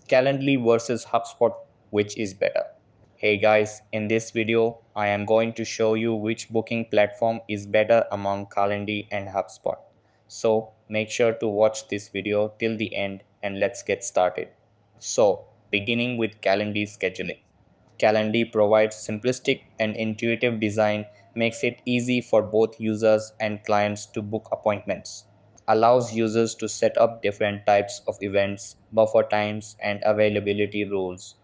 Calendly versus HubSpot, which is better? Hey guys, in this video, I am going to show you which booking platform is better among Calendly and HubSpot. So make sure to watch this video till the end and let's get started. So, beginning with Calendly scheduling. Calendly provides simplistic and intuitive design, makes it easy for both users and clients to book appointments, allows users to set up different types of events, buffer times, and availability rules.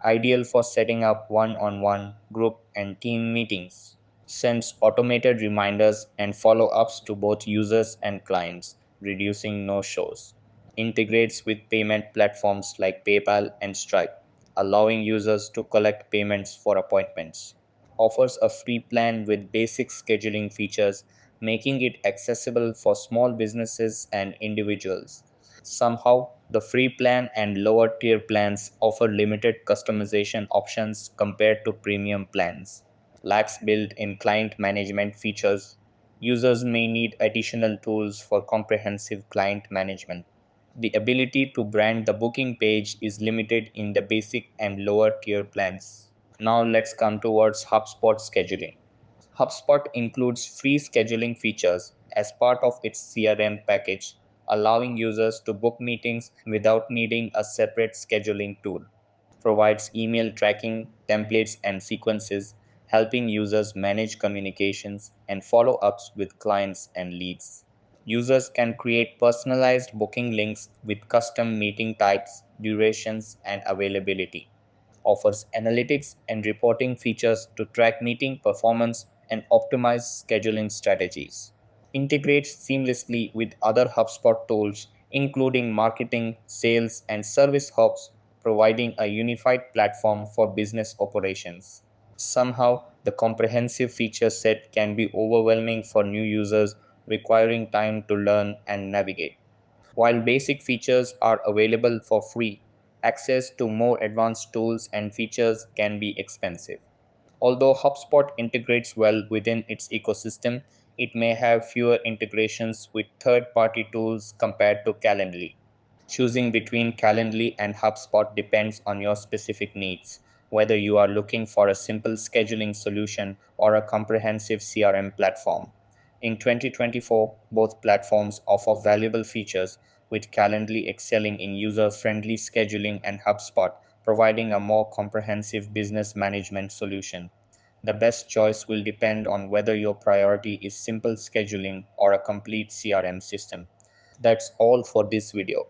Ideal for setting up one-on-one, group, and team meetings. Sends automated reminders and follow-ups to both users and clients, reducing no-shows. Integrates with payment platforms like PayPal and Stripe, allowing users to collect payments for appointments. Offers a free plan with basic scheduling features, making it accessible for small businesses and individuals. Somehow, the free plan and lower tier plans offer limited customization options compared to premium plans. Lacks built in client management features. Users may need additional tools for comprehensive client management. The ability to brand the booking page is limited in the basic and lower tier plans. Now let's come towards HubSpot scheduling. HubSpot includes free scheduling features as part of its CRM package, allowing users to book meetings without needing a separate scheduling tool. Provides email tracking, templates, and sequences, helping users manage communications and follow ups with clients and leads. Users can create personalized booking links with custom meeting types, durations, and availability. Offers analytics and reporting features to track meeting performance and optimize scheduling strategies. Integrates seamlessly with other HubSpot tools, including marketing, sales, and service hubs, providing a unified platform for business operations. Somehow, the comprehensive feature set can be overwhelming for new users, requiring time to learn and navigate. While basic features are available for free, access to more advanced tools and features can be expensive. Although HubSpot integrates well within its ecosystem, it may have fewer integrations with third party tools compared to Calendly. Choosing between Calendly and HubSpot depends on your specific needs, whether you are looking for a simple scheduling solution or a comprehensive CRM platform. In 2024, both platforms offer valuable features, with Calendly excelling in user friendly scheduling and HubSpot providing a more comprehensive business management solution. The best choice will depend on whether your priority is simple scheduling or a complete CRM system. That's all for this video.